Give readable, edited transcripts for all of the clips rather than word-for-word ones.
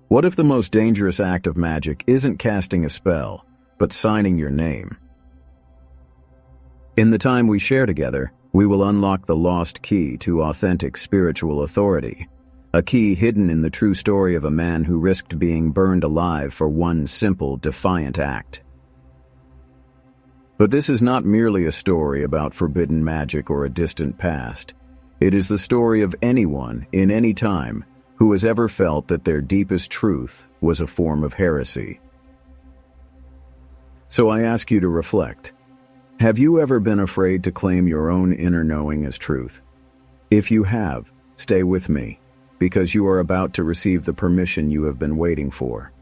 What if the most dangerous act of magic isn't casting a spell, but signing your name? In the time we share together, we will unlock the lost key to authentic spiritual authority, a key hidden in the true story of a man who risked being burned alive for one simple, defiant act. But this is not merely a story about forbidden magic or a distant past. It is the story of anyone, in any time, who has ever felt that their deepest truth was a form of heresy. So I ask you to reflect. Have you ever been afraid to claim your own inner knowing as truth? If you have, stay with me, because you are about to receive the permission you have been waiting for.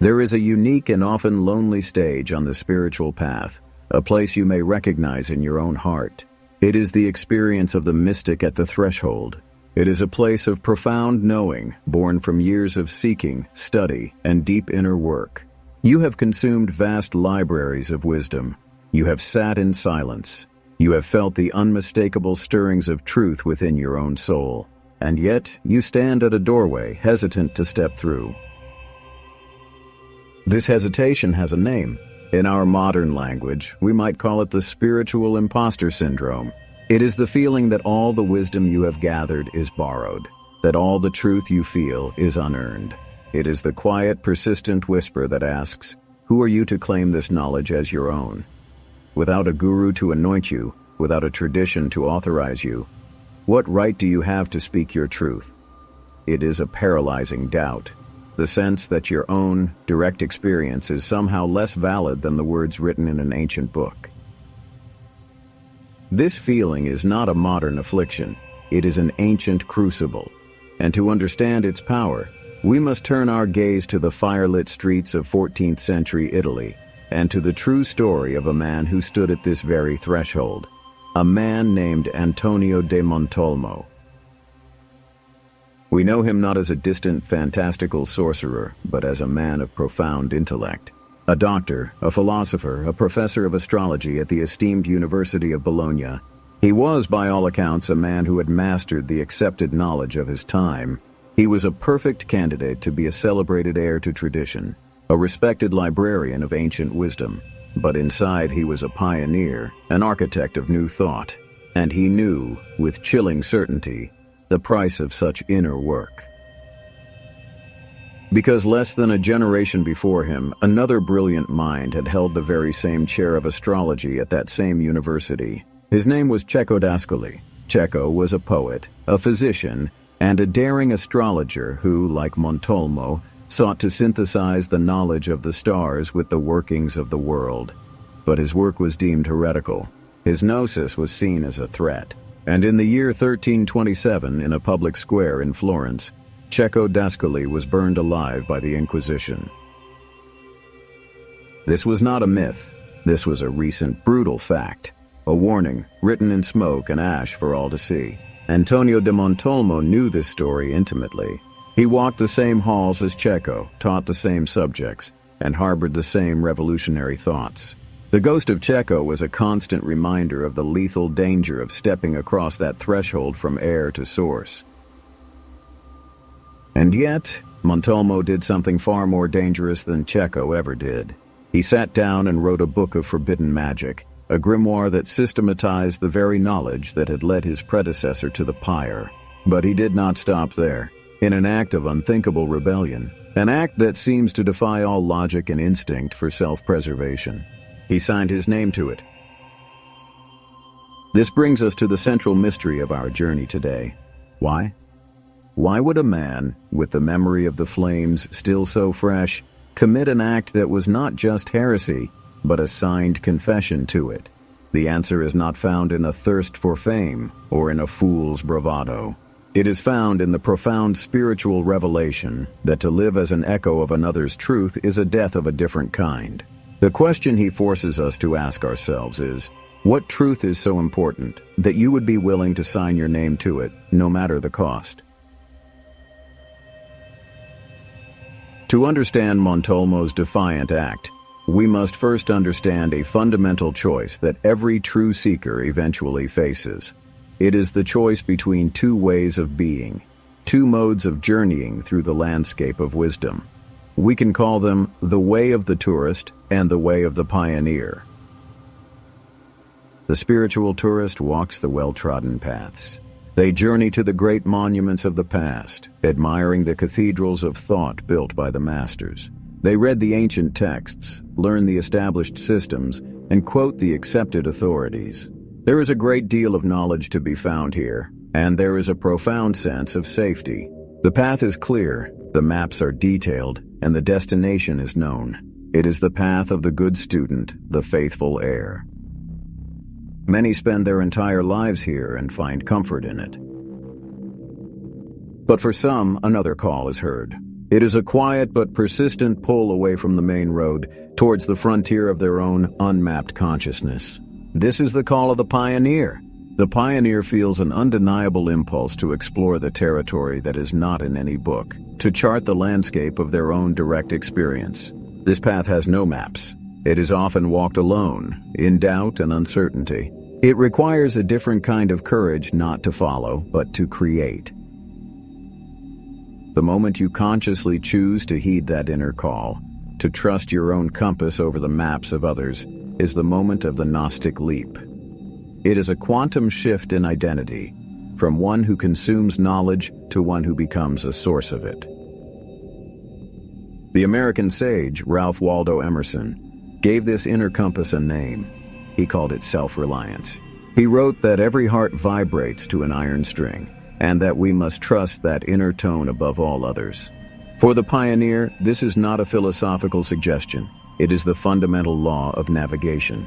There is a unique and often lonely stage on the spiritual path, a place you may recognize in your own heart. It is the experience of the mystic at the threshold. It is a place of profound knowing, born from years of seeking, study, and deep inner work. You have consumed vast libraries of wisdom. You have sat in silence. You have felt the unmistakable stirrings of truth within your own soul. And yet, you stand at a doorway, hesitant to step through. This hesitation has a name. In our modern language, we might call it the spiritual imposter syndrome. It is the feeling that all the wisdom you have gathered is borrowed, that all the truth you feel is unearned. It is the quiet, persistent whisper that asks, who are you to claim this knowledge as your own? Without a guru to anoint you, without a tradition to authorize you, what right do you have to speak your truth? It is a paralyzing doubt. The sense that your own direct experience is somehow less valid than the words written in an ancient book. This feeling is not a modern affliction, it is an ancient crucible, and to understand its power, we must turn our gaze to the firelit streets of 14th century Italy and to the true story of a man who stood at this very threshold, a man named Antonio de Montolmo. We know him not as a distant, fantastical sorcerer, but as a man of profound intellect. A doctor, a philosopher, a professor of astrology at the esteemed University of Bologna, he was, by all accounts, a man who had mastered the accepted knowledge of his time. He was a perfect candidate to be a celebrated heir to tradition, a respected librarian of ancient wisdom. But inside he was a pioneer, an architect of new thought, and he knew, with chilling certainty, the price of such inner work. Because less than a generation before him, another brilliant mind had held the very same chair of astrology at that same university. His name was Cecco d'Ascoli. Cecco was a poet, a physician, and a daring astrologer who, like Montolmo, sought to synthesize the knowledge of the stars with the workings of the world. But his work was deemed heretical. His Gnosis was seen as a threat. And in the year 1327, in a public square in Florence, Cecco d'Ascoli was burned alive by the Inquisition. This was not a myth. This was a recent, brutal fact, a warning written in smoke and ash for all to see. Antonio de Montolmo knew this story intimately. He walked the same halls as Cecco, taught the same subjects, and harbored the same revolutionary thoughts. The ghost of Cecco was a constant reminder of the lethal danger of stepping across that threshold from air to source. And yet, Montolmo did something far more dangerous than Cecco ever did. He sat down and wrote a book of forbidden magic, a grimoire that systematized the very knowledge that had led his predecessor to the pyre. But he did not stop there. In an act of unthinkable rebellion, an act that seems to defy all logic and instinct for self-preservation, he signed his name to it. This brings us to the central mystery of our journey today. Why? Why would a man, with the memory of the flames still so fresh, commit an act that was not just heresy, but a signed confession to it? The answer is not found in a thirst for fame or in a fool's bravado. It is found in the profound spiritual revelation that to live as an echo of another's truth is a death of a different kind. The question he forces us to ask ourselves is, what truth is so important that you would be willing to sign your name to it, no matter the cost? To understand Montolmo's defiant act, we must first understand a fundamental choice that every true seeker eventually faces. It is the choice between two ways of being, two modes of journeying through the landscape of wisdom. We can call them the way of the tourist and the way of the pioneer. The spiritual tourist walks the well-trodden paths. They journey to the great monuments of the past, admiring the cathedrals of thought built by the masters. They read the ancient texts, learn the established systems, and quote the accepted authorities. There is a great deal of knowledge to be found here, and there is a profound sense of safety. The path is clear, the maps are detailed, and the destination is known. It is the path of the good student, the faithful heir. Many spend their entire lives here and find comfort in it. But for some, another call is heard. It is a quiet but persistent pull away from the main road towards the frontier of their own unmapped consciousness. This is the call of the pioneer. The pioneer feels an undeniable impulse to explore the territory that is not in any book, to chart the landscape of their own direct experience. This path has no maps. It is often walked alone, in doubt and uncertainty. It requires a different kind of courage not to follow, but to create. The moment you consciously choose to heed that inner call, to trust your own compass over the maps of others, is the moment of the Gnostic Leap. It is a quantum shift in identity, from one who consumes knowledge to one who becomes a source of it. The American sage, Ralph Waldo Emerson, gave this inner compass a name. He called it self-reliance. He wrote that every heart vibrates to an iron string, and that we must trust that inner tone above all others. For the pioneer, this is not a philosophical suggestion. It is the fundamental law of navigation.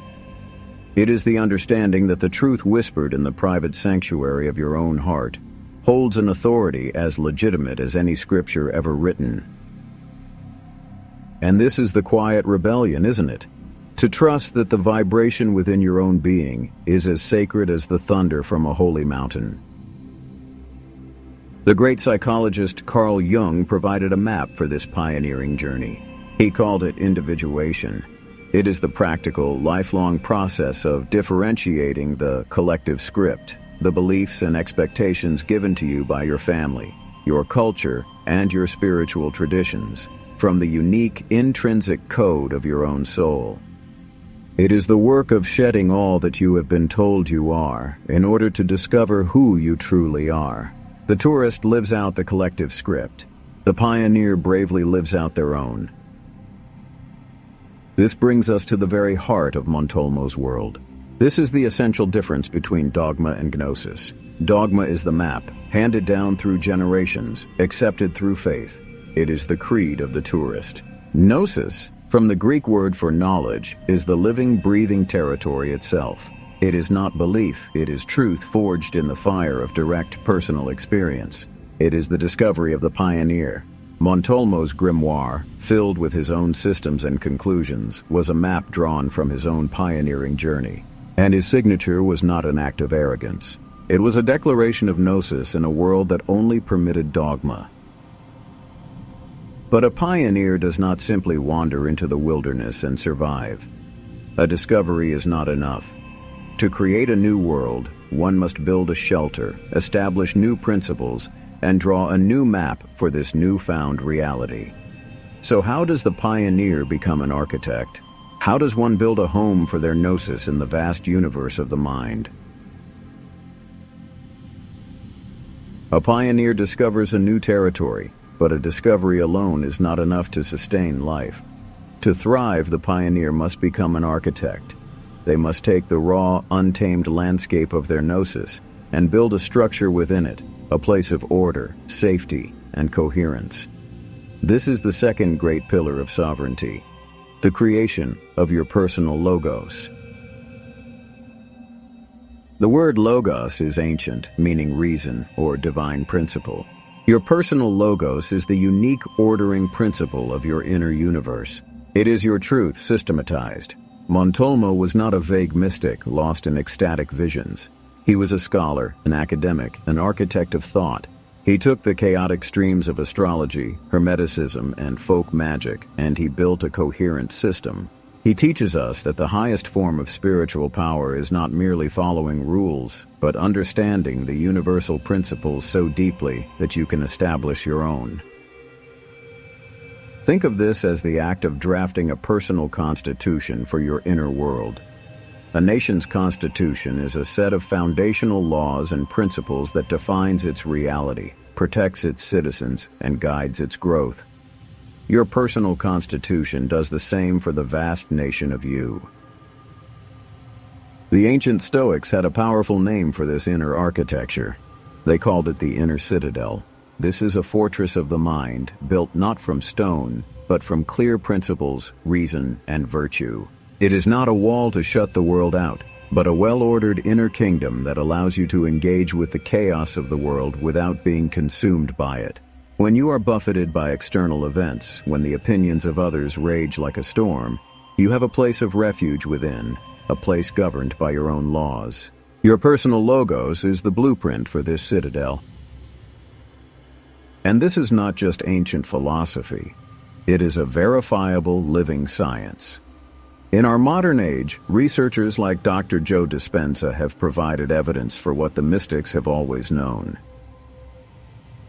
It is the understanding that the truth whispered in the private sanctuary of your own heart holds an authority as legitimate as any scripture ever written. And this is the quiet rebellion, isn't it? To trust that the vibration within your own being is as sacred as the thunder from a holy mountain. The great psychologist Carl Jung provided a map for this pioneering journey. He called it individuation. It is the practical, lifelong process of differentiating the collective script, the beliefs and expectations given to you by your family, your culture, and your spiritual traditions, from the unique, intrinsic code of your own soul. It is the work of shedding all that you have been told you are, in order to discover who you truly are. The tourist lives out the collective script. The pioneer bravely lives out their own. This brings us to the very heart of Montolmo's world. This is the essential difference between dogma and gnosis. Dogma is the map, handed down through generations, accepted through faith. It is the creed of the tourist. Gnosis, from the Greek word for knowledge, is the living, breathing territory itself. It is not belief, it is truth forged in the fire of direct personal experience. It is the discovery of the pioneer. Montolmo's grimoire, filled with his own systems and conclusions, was a map drawn from his own pioneering journey. And his signature was not an act of arrogance. It was a declaration of gnosis in a world that only permitted dogma. But a pioneer does not simply wander into the wilderness and survive. A discovery is not enough. To create a new world, one must build a shelter, establish new principles, and draw a new map for this newfound reality. So how does the pioneer become an architect? How does one build a home for their gnosis in the vast universe of the mind? A pioneer discovers a new territory, but a discovery alone is not enough to sustain life. To thrive, the pioneer must become an architect. They must take the raw, untamed landscape of their gnosis and build a structure within it, a place of order, safety, and coherence. This is the second great pillar of sovereignty, the creation of your personal logos. The word logos is ancient, meaning reason or divine principle. Your personal logos is the unique ordering principle of your inner universe. It is your truth systematized. Montolmo was not a vague mystic lost in ecstatic visions. He was a scholar, an academic, an architect of thought. He took the chaotic streams of astrology, hermeticism, and folk magic, and he built a coherent system. He teaches us that the highest form of spiritual power is not merely following rules, but understanding the universal principles so deeply that you can establish your own. Think of this as the act of drafting a personal constitution for your inner world. A nation's constitution is a set of foundational laws and principles that defines its reality, protects its citizens, and guides its growth. Your personal constitution does the same for the vast nation of you. The ancient Stoics had a powerful name for this inner architecture. They called it the inner citadel. This is a fortress of the mind, built not from stone, but from clear principles, reason, and virtue. It is not a wall to shut the world out, but a well-ordered inner kingdom that allows you to engage with the chaos of the world without being consumed by it. When you are buffeted by external events, when the opinions of others rage like a storm, you have a place of refuge within, a place governed by your own laws. Your personal logos is the blueprint for this citadel. And this is not just ancient philosophy. It is a verifiable living science. In our modern age, researchers like Dr. Joe Dispenza have provided evidence for what the mystics have always known.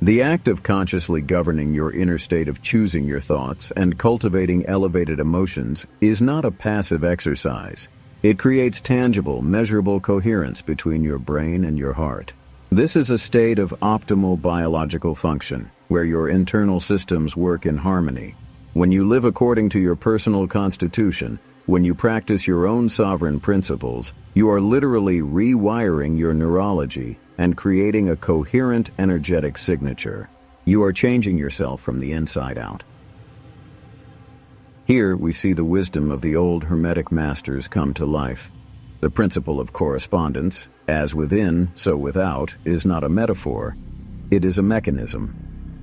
The act of consciously governing your inner state of choosing your thoughts and cultivating elevated emotions is not a passive exercise. It creates tangible, measurable coherence between your brain and your heart. This is a state of optimal biological function, where your internal systems work in harmony. When you live according to your personal constitution, when you practice your own sovereign principles, you are literally rewiring your neurology and creating a coherent, energetic signature. You are changing yourself from the inside out. Here we see the wisdom of the old Hermetic masters come to life. The principle of correspondence, as within, so without, is not a metaphor. It is a mechanism.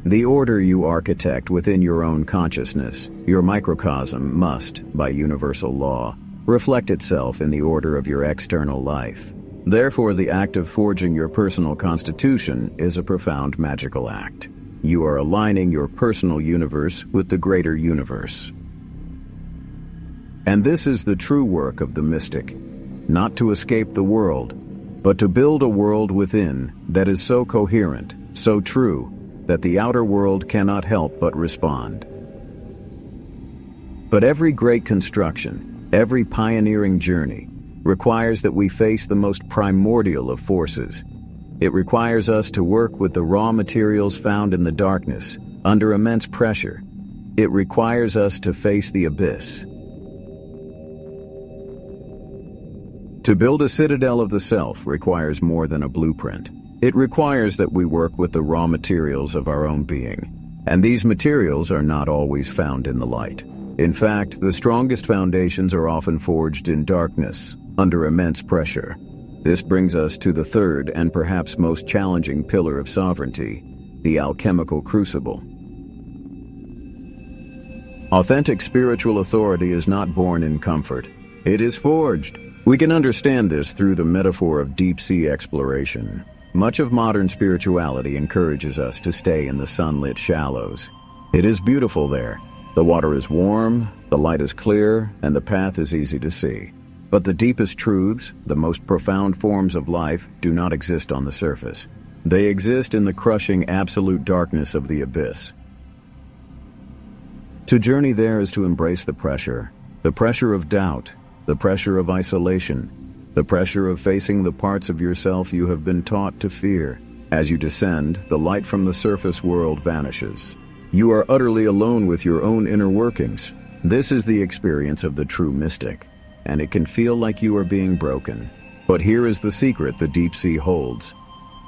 The order you architect within your own consciousness, your microcosm, must, by universal law, reflect itself in the order of your external life. Therefore, the act of forging your personal constitution is a profound magical act. You are aligning your personal universe with the greater universe. And this is the true work of the mystic, not to escape the world, but to build a world within that is so coherent, so true, that the outer world cannot help but respond. But every great construction, every pioneering journey, requires that we face the most primordial of forces. It requires us to work with the raw materials found in the darkness, under immense pressure. It requires us to face the abyss. To build a citadel of the self requires more than a blueprint. It requires that we work with the raw materials of our own being. And these materials are not always found in the light. In fact, the strongest foundations are often forged in darkness, under immense pressure. This brings us to the third and perhaps most challenging pillar of sovereignty, the Alchemical Crucible. Authentic spiritual authority is not born in comfort. It is forged. We can understand this through the metaphor of deep-sea exploration. Much of modern spirituality encourages us to stay in the sunlit shallows. It is beautiful there. The water is warm, the light is clear, and the path is easy to see. But the deepest truths, the most profound forms of life, do not exist on the surface. They exist in the crushing absolute darkness of the abyss. To journey there is to embrace the pressure of doubt, the pressure of isolation, the pressure of facing the parts of yourself you have been taught to fear. As you descend, the light from the surface world vanishes. You are utterly alone with your own inner workings. This is the experience of the true mystic, and it can feel like you are being broken. But here is the secret the deep sea holds.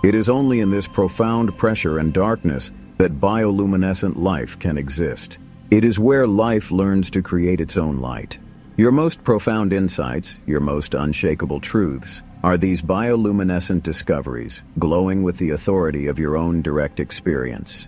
It is only in this profound pressure and darkness that bioluminescent life can exist. It is where life learns to create its own light. Your most profound insights, your most unshakable truths, are these bioluminescent discoveries, glowing with the authority of your own direct experience.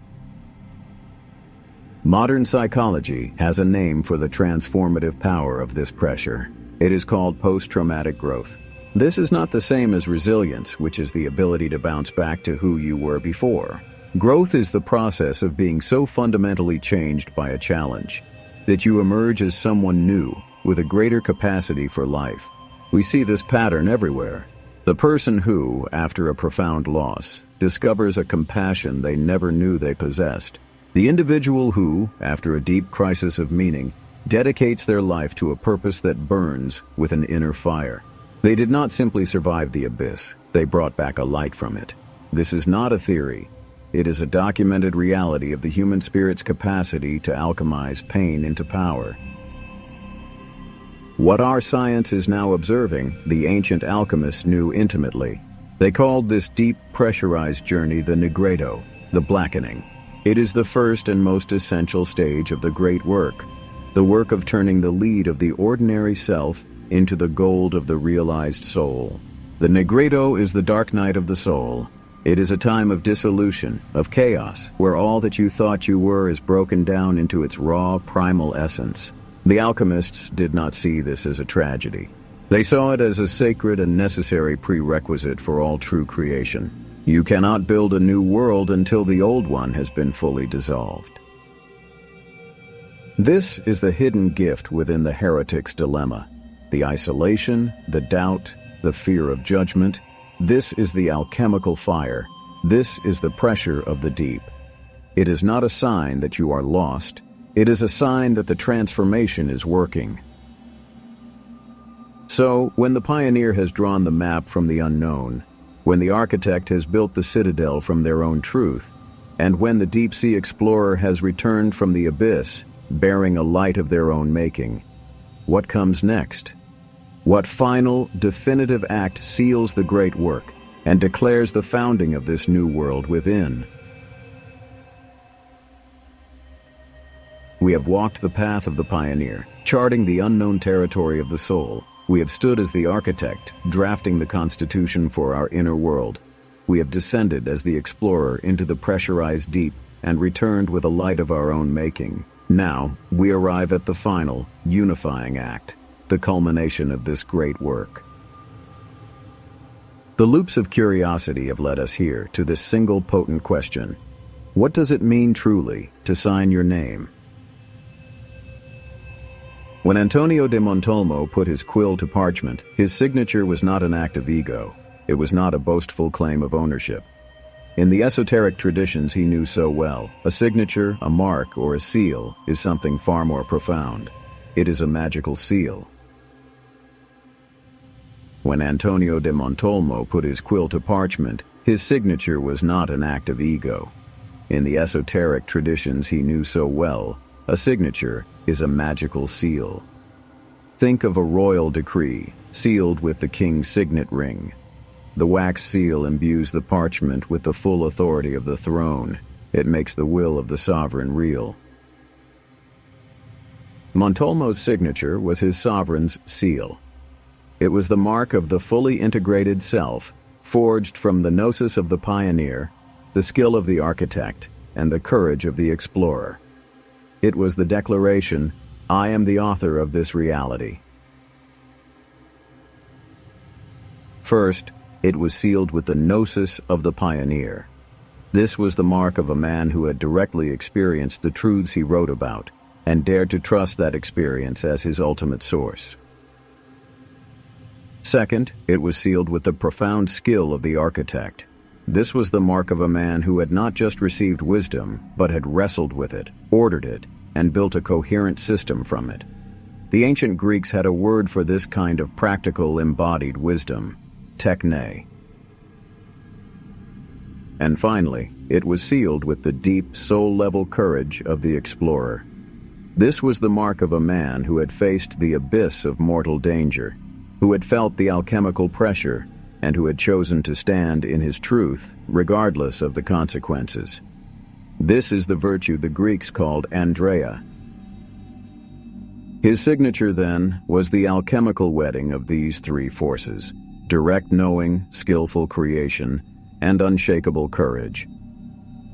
Modern psychology has a name for the transformative power of this pressure. It is called post-traumatic growth. This is not the same as resilience, which is the ability to bounce back to who you were before. Growth is the process of being so fundamentally changed by a challenge that you emerge as someone new, with a greater capacity for life. We see this pattern everywhere. The person who, after a profound loss, discovers a compassion they never knew they possessed. The individual who, after a deep crisis of meaning, dedicates their life to a purpose that burns with an inner fire. They did not simply survive the abyss, they brought back a light from it. This is not a theory. It is a documented reality of the human spirit's capacity to alchemize pain into power. What our science is now observing, the ancient alchemists knew intimately. They called this deep, pressurized journey the nigredo, the blackening. It is the first and most essential stage of the great work, the work of turning the lead of the ordinary self into the gold of the realized soul. The nigredo is the dark night of the soul. It is a time of dissolution, of chaos, where all that you thought you were is broken down into its raw, primal essence. The alchemists did not see this as a tragedy. They saw it as a sacred and necessary prerequisite for all true creation. You cannot build a new world until the old one has been fully dissolved. This is the hidden gift within the heretic's dilemma. The isolation, the doubt, the fear of judgment. This is the alchemical fire. This is the pressure of the deep. It is not a sign that you are lost. It is a sign that the transformation is working. So, when the pioneer has drawn the map from the unknown, when the architect has built the citadel from their own truth, and when the deep-sea explorer has returned from the abyss, bearing a light of their own making, what comes next? What final, definitive act seals the great work and declares the founding of this new world within? We have walked the path of the pioneer, charting the unknown territory of the soul. We have stood as the architect, drafting the constitution for our inner world. We have descended as the explorer into the pressurized deep and returned with a light of our own making. Now, we arrive at the final, unifying act, the culmination of this great work. The loops of curiosity have led us here to this single potent question. What does it mean truly to sign your name? When Antonio de Montolmo put his quill to parchment, his signature was not an act of ego. It was not a boastful claim of ownership. In the esoteric traditions he knew so well, a signature, a mark, or a seal is something far more profound. It is a magical seal. When Antonio de Montolmo put his quill to parchment, his signature was not an act of ego. In the esoteric traditions he knew so well, a signature is a magical seal. Think of a royal decree, sealed with the king's signet ring. The wax seal imbues the parchment with the full authority of the throne. It makes the will of the sovereign real. Montolmo's signature was his sovereign's seal. It was the mark of the fully integrated self, forged from the gnosis of the pioneer, the skill of the architect, and the courage of the explorer. It was the declaration, I am the author of this reality. First, it was sealed with the gnosis of the pioneer. This was the mark of a man who had directly experienced the truths he wrote about, and dared to trust that experience as his ultimate source. Second, it was sealed with the profound skill of the architect. This was the mark of a man who had not just received wisdom, but had wrestled with it, ordered it, and built a coherent system from it. The ancient Greeks had a word for this kind of practical, embodied wisdom, techne. And finally, it was sealed with the deep, soul-level courage of the explorer. This was the mark of a man who had faced the abyss of mortal danger, who had felt the alchemical pressure, and who had chosen to stand in his truth, regardless of the consequences. This is the virtue the Greeks called Andrea. His signature, then, was the alchemical wedding of these three forces: direct knowing, skillful creation, and unshakable courage.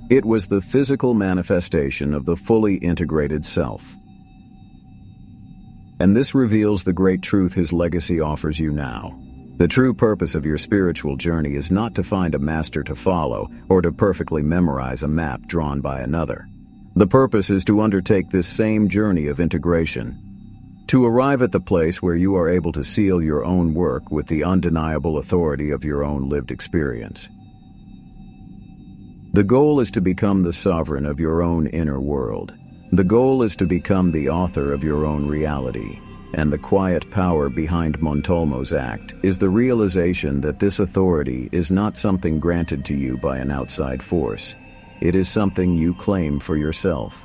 It was the physical manifestation of the fully integrated self. And this reveals the great truth his legacy offers you now. The true purpose of your spiritual journey is not to find a master to follow or to perfectly memorize a map drawn by another. The purpose is to undertake this same journey of integration, to arrive at the place where you are able to seal your own work with the undeniable authority of your own lived experience. The goal is to become the sovereign of your own inner world. The goal is to become the author of your own reality. And the quiet power behind Montolmo's act is the realization that this authority is not something granted to you by an outside force. It is something you claim for yourself.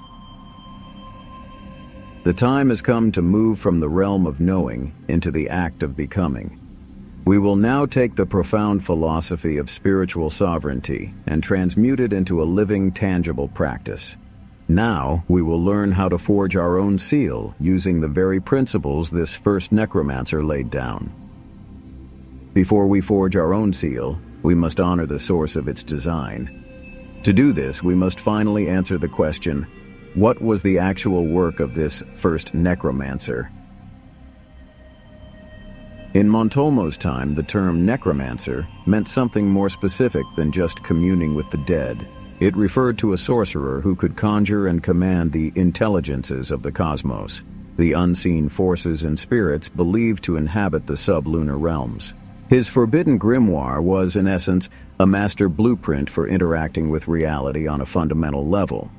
The time has come to move from the realm of knowing into the act of becoming. We will now take the profound philosophy of spiritual sovereignty and transmute it into a living, tangible practice. Now, we will learn how to forge our own seal using the very principles this first necromancer laid down. Before we forge our own seal, we must honor the source of its design. To do this, we must finally answer the question, what was the actual work of this first necromancer? In Montolmo's time, the term necromancer meant something more specific than just communing with the dead. It referred to a sorcerer who could conjure and command the intelligences of the cosmos, the unseen forces and spirits believed to inhabit the sublunar realms. His forbidden grimoire was, in essence, a master blueprint for interacting with reality on a fundamental level.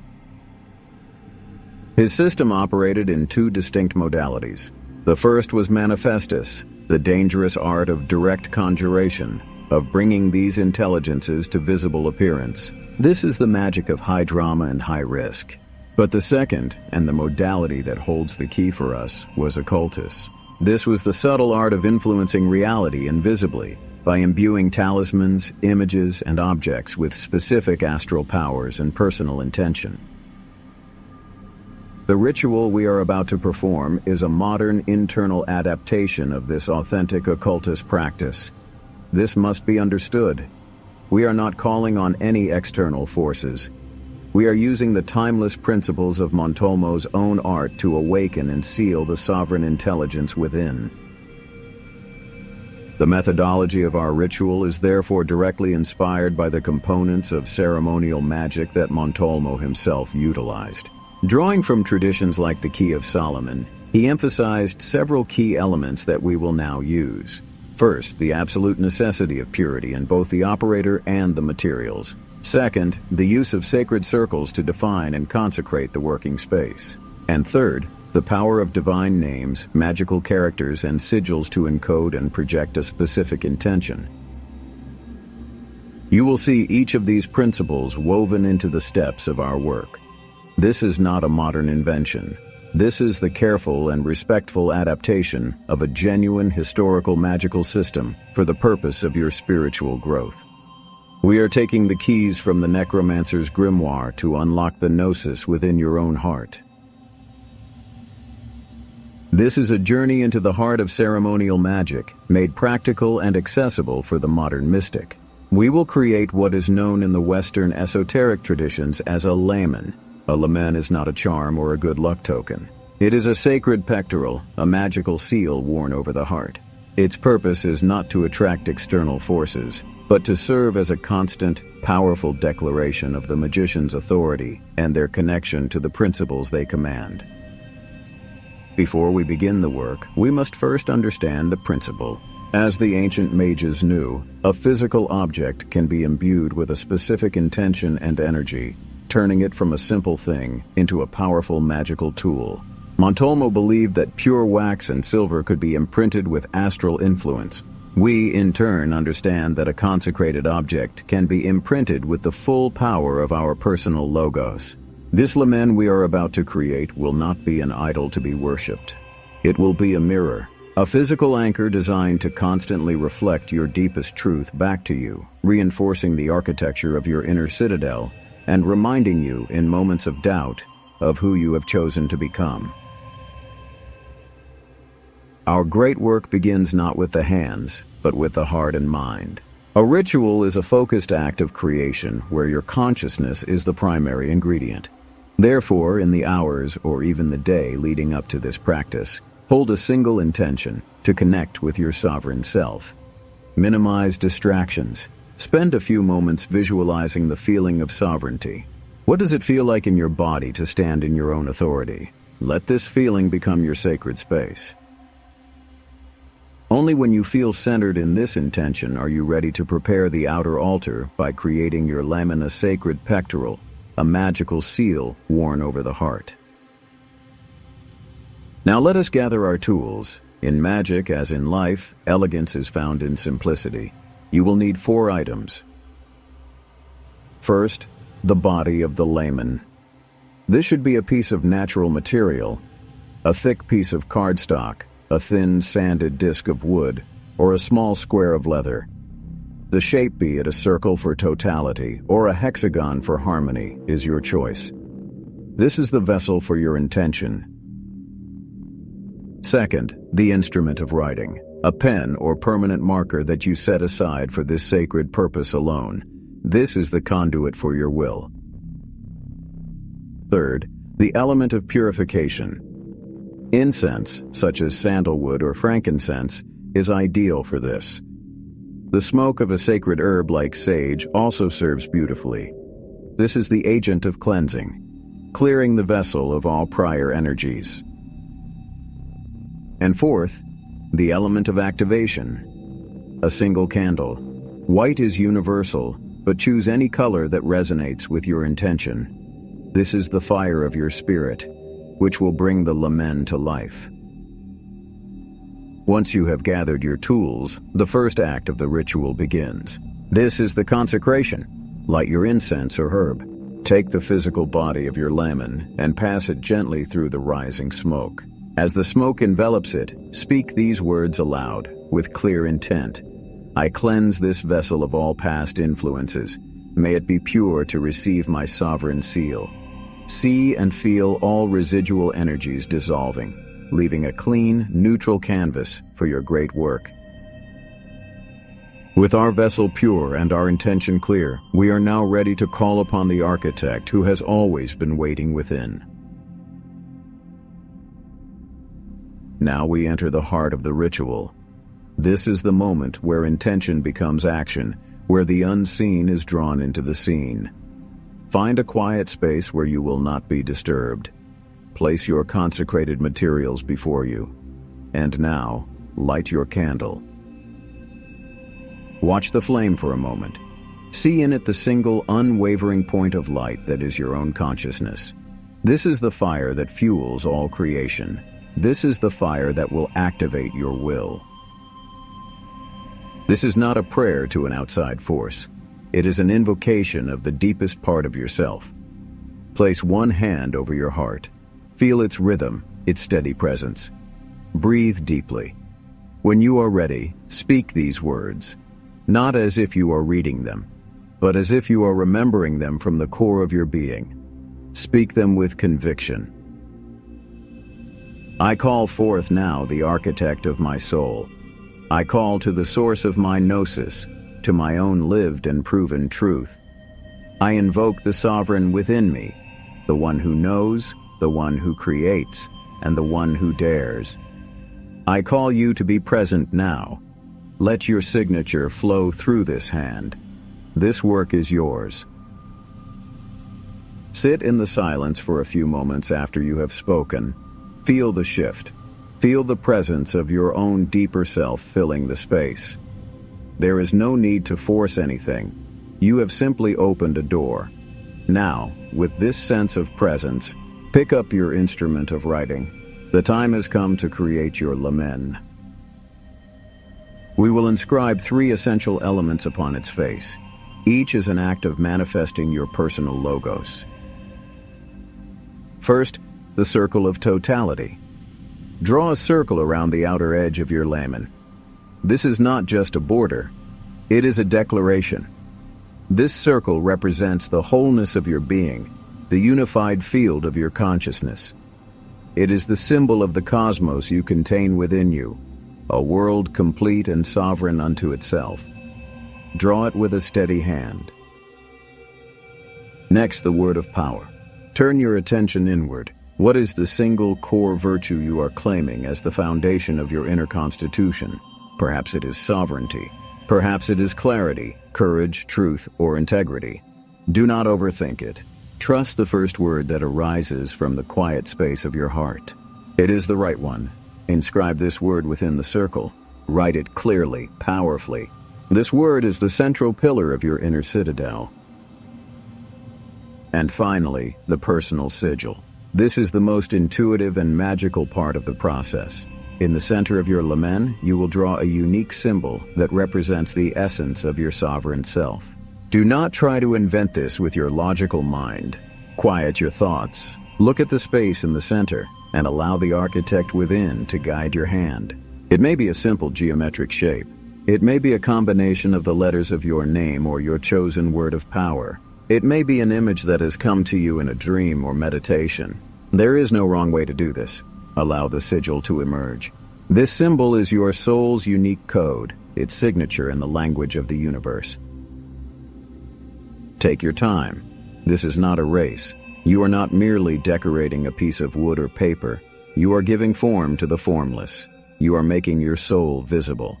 His system operated in two distinct modalities. The first was manifestus, the dangerous art of direct conjuration, of bringing these intelligences to visible appearance. This is the magic of high drama and high risk. But the second, and the modality that holds the key for us, was occultus. This was the subtle art of influencing reality invisibly, by imbuing talismans, images, and objects with specific astral powers and personal intention. The ritual we are about to perform is a modern internal adaptation of this authentic occultist practice. This must be understood. We are not calling on any external forces. We are using the timeless principles of Montolmo's own art to awaken and seal the sovereign intelligence within. The methodology of our ritual is therefore directly inspired by the components of ceremonial magic that Montolmo himself utilized. Drawing from traditions like the Key of Solomon, he emphasized several key elements that we will now use. First, the absolute necessity of purity in both the operator and the materials. Second, the use of sacred circles to define and consecrate the working space. And third, the power of divine names, magical characters, and sigils to encode and project a specific intention. You will see each of these principles woven into the steps of our work. This is not a modern invention. This is the careful and respectful adaptation of a genuine historical magical system for the purpose of your spiritual growth. We are taking the keys from the Necromancer's grimoire to unlock the Gnosis within your own heart. This is a journey into the heart of ceremonial magic, made practical and accessible for the modern mystic. We will create what is known in the Western esoteric traditions as a lamen. A lamen is not a charm or a good luck token. It is a sacred pectoral, a magical seal worn over the heart. Its purpose is not to attract external forces, but to serve as a constant, powerful declaration of the magician's authority and their connection to the principles they command. Before we begin the work, we must first understand the principle. As the ancient mages knew, a physical object can be imbued with a specific intention and energy, turning it from a simple thing into a powerful magical tool. Montolmo believed that pure wax and silver could be imprinted with astral influence. We, in turn, understand that a consecrated object can be imprinted with the full power of our personal logos. This lamen we are about to create will not be an idol to be worshipped. It will be a mirror, a physical anchor designed to constantly reflect your deepest truth back to you, reinforcing the architecture of your inner citadel and reminding you, in moments of doubt, of who you have chosen to become. Our great work begins not with the hands, but with the heart and mind. A ritual is a focused act of creation where your consciousness is the primary ingredient. Therefore, in the hours or even the day leading up to this practice, hold a single intention to connect with your sovereign self. Minimize distractions. Spend a few moments visualizing the feeling of sovereignty. What does it feel like in your body to stand in your own authority? Let this feeling become your sacred space. Only when you feel centered in this intention are you ready to prepare the outer altar by creating your lamina sacred pectoral, a magical seal worn over the heart. Now let us gather our tools. In magic, as in life, elegance is found in simplicity. You will need 4 items. First, the body of the layman. This should be a piece of natural material, a thick piece of cardstock, a thin sanded disc of wood, or a small square of leather. The shape, be it a circle for totality or a hexagon for harmony, is your choice. This is the vessel for your intention. Second, the instrument of writing, a pen or permanent marker that you set aside for this sacred purpose alone. This is the conduit for your will. Third, the element of purification. Incense, such as sandalwood or frankincense, is ideal for this. The smoke of a sacred herb like sage also serves beautifully. This is the agent of cleansing, clearing the vessel of all prior energies. And fourth, the element of activation. A single candle. White is universal, but choose any color that resonates with your intention. This is the fire of your spirit, which will bring the lamen to life. Once you have gathered your tools, the first act of the ritual begins. This is the consecration. Light your incense or herb. Take the physical body of your lamen and pass it gently through the rising smoke. As the smoke envelops it, speak these words aloud, with clear intent. I cleanse this vessel of all past influences. May it be pure to receive my sovereign seal. See and feel all residual energies dissolving, leaving a clean, neutral canvas for your great work. With our vessel pure and our intention clear, we are now ready to call upon the architect who has always been waiting within. Now we enter the heart of the ritual. This is the moment where intention becomes action, where the unseen is drawn into the scene. Find a quiet space where you will not be disturbed. Place your consecrated materials before you. And now, light your candle. Watch the flame for a moment. See in it the single, unwavering point of light that is your own consciousness. This is the fire that fuels all creation. This is the fire that will activate your will. This is not a prayer to an outside force. It is an invocation of the deepest part of yourself. Place one hand over your heart. Feel its rhythm, its steady presence. Breathe deeply. When you are ready, speak these words, not as if you are reading them, but as if you are remembering them from the core of your being. Speak them with conviction. I call forth now the architect of my soul. I call to the source of my gnosis, to my own lived and proven truth. I invoke the sovereign within me, the one who knows, the one who creates, and the one who dares. I call you to be present now. Let your signature flow through this hand. This work is yours. Sit in the silence for a few moments after you have spoken. Feel the shift. Feel the presence of your own deeper self filling the space. There is no need to force anything. You have simply opened a door. Now, with this sense of presence, pick up your instrument of writing. The time has come to create your lamen. We will inscribe 3 essential elements upon its face. Each is an act of manifesting your personal logos. First, the circle of totality. Draw a circle around the outer edge of your lamen. This is not just a border. It is a declaration. This circle represents the wholeness of your being, the unified field of your consciousness. It is the symbol of the cosmos you contain within you, a world complete and sovereign unto itself. Draw it with a steady hand. Next, the word of power. Turn your attention inward. What is the single core virtue you are claiming as the foundation of your inner constitution? Perhaps it is sovereignty. Perhaps it is clarity, courage, truth, or integrity. Do not overthink it. Trust the first word that arises from the quiet space of your heart. It is the right one. Inscribe this word within the circle. Write it clearly, powerfully. This word is the central pillar of your inner citadel. And finally, the personal sigil. This is the most intuitive and magical part of the process. In the center of your lamen, you will draw a unique symbol that represents the essence of your sovereign self. Do not try to invent this with your logical mind. Quiet your thoughts, look at the space in the center, and allow the architect within to guide your hand. It may be a simple geometric shape. It may be a combination of the letters of your name or your chosen word of power. It may be an image that has come to you in a dream or meditation. There is no wrong way to do this. Allow the sigil to emerge. This symbol is your soul's unique code, its signature in the language of the universe. Take your time. This is not a race. You are not merely decorating a piece of wood or paper. You are giving form to the formless. You are making your soul visible.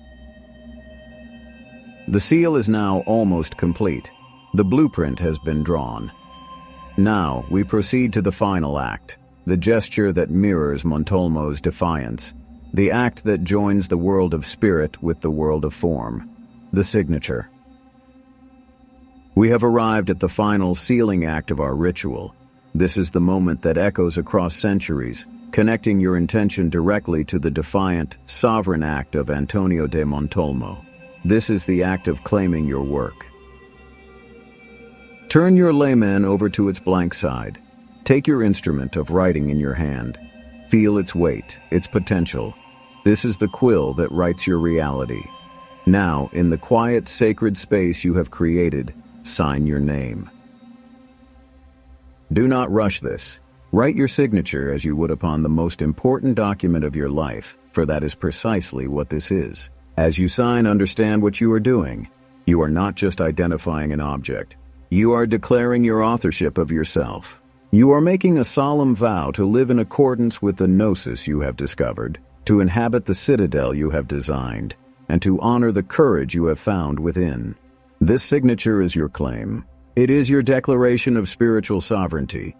The seal is now almost complete. The blueprint has been drawn. Now we proceed to the final act, the gesture that mirrors Montolmo's defiance, the act that joins the world of spirit with the world of form, the signature. We have arrived at the final sealing act of our ritual. This is the moment that echoes across centuries, connecting your intention directly to the defiant, sovereign act of Antonio de Montolmo. This is the act of claiming your work. Turn your layman over to its blank side. Take your instrument of writing in your hand. Feel its weight, its potential. This is the quill that writes your reality. Now, in the quiet, sacred space you have created, sign your name. Do not rush this. Write your signature as you would upon the most important document of your life, for that is precisely what this is. As you sign, understand what you are doing. You are not just identifying an object. You are declaring your authorship of yourself. You are making a solemn vow to live in accordance with the Gnosis you have discovered, to inhabit the citadel you have designed, and to honor the courage you have found within. This signature is your claim. It is your declaration of spiritual sovereignty.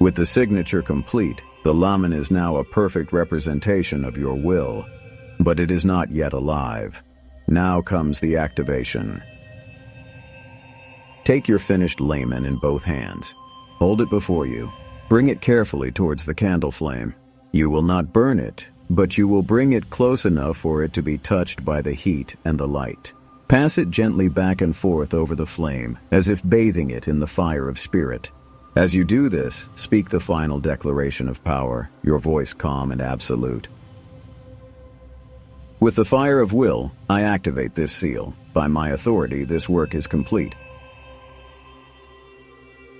With the signature complete, the lamen is now a perfect representation of your will, but it is not yet alive. Now comes the activation. Take your finished layman in both hands. Hold it before you. Bring it carefully towards the candle flame. You will not burn it, but you will bring it close enough for it to be touched by the heat and the light. Pass it gently back and forth over the flame, as if bathing it in the fire of spirit. As you do this, speak the final declaration of power, your voice calm and absolute. With the fire of will, I activate this seal. By my authority, this work is complete.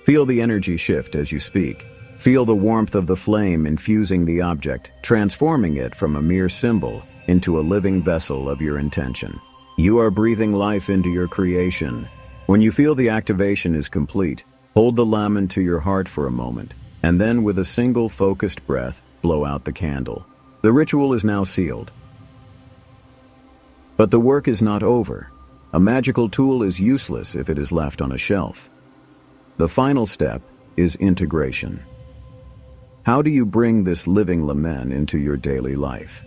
Feel the energy shift as you speak. Feel the warmth of the flame infusing the object, transforming it from a mere symbol into a living vessel of your intention. You are breathing life into your creation. When you feel the activation is complete, hold the lamen to your heart for a moment, and then with a single focused breath, blow out the candle. The ritual is now sealed. But the work is not over. A magical tool is useless if it is left on a shelf. The final step is integration. How do you bring this living lamen into your daily life?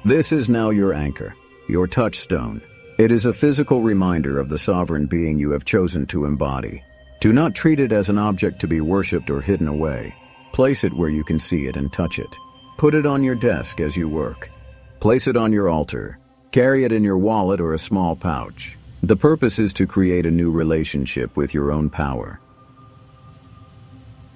This is now your anchor, your touchstone. It is a physical reminder of the sovereign being you have chosen to embody. Do not treat it as an object to be worshipped or hidden away. Place it where you can see it and touch it. Put it on your desk as you work. Place it on your altar. Carry it in your wallet or a small pouch. The purpose is to create a new relationship with your own power.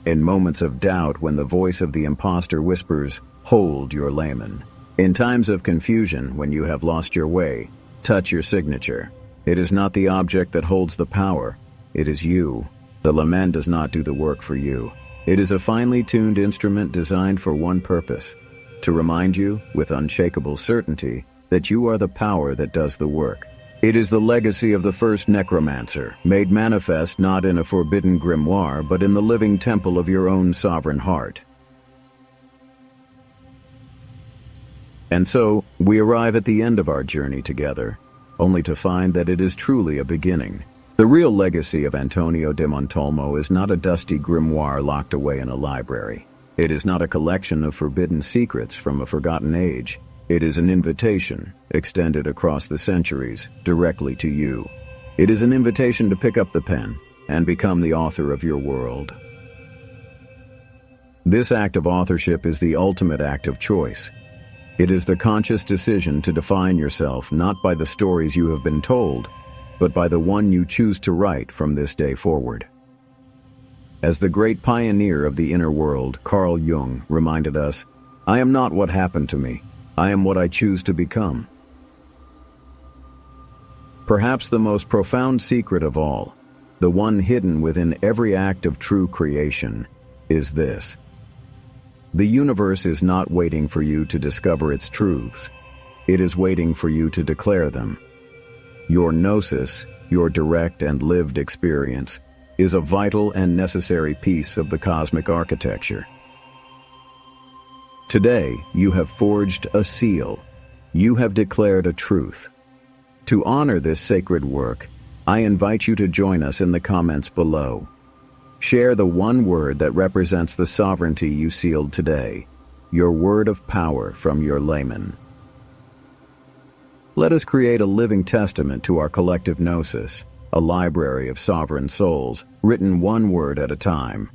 In moments of doubt, when the voice of the imposter whispers, "Hold your layman." In times of confusion, when you have lost your way, touch your signature. It is not the object that holds the power. It is you. The lamen does not do the work for you. It is a finely tuned instrument designed for one purpose: to remind you, with unshakable certainty, that you are the power that does the work. It is the legacy of the first Necromancer, made manifest not in a forbidden grimoire, but in the living temple of your own sovereign heart. And so, we arrive at the end of our journey together, only to find that it is truly a beginning. The real legacy of Antonio de Montolmo is not a dusty grimoire locked away in a library. It is not a collection of forbidden secrets from a forgotten age. It is an invitation, extended across the centuries, directly to you. It is an invitation to pick up the pen and become the author of your world. This act of authorship is the ultimate act of choice. It is the conscious decision to define yourself not by the stories you have been told, but by the one you choose to write from this day forward. As the great pioneer of the inner world, Carl Jung, reminded us, "I am not what happened to me. I am what I choose to become." Perhaps the most profound secret of all, the one hidden within every act of true creation, is this. The universe is not waiting for you to discover its truths. It is waiting for you to declare them. Your Gnosis, your direct and lived experience, is a vital and necessary piece of the cosmic architecture. Today, you have forged a seal. You have declared a truth. To honor this sacred work, I invite you to join us in the comments below. Share the one word that represents the sovereignty you sealed today, your word of power from your layman. Let us create a living testament to our collective Gnosis, a library of sovereign souls, written one word at a time.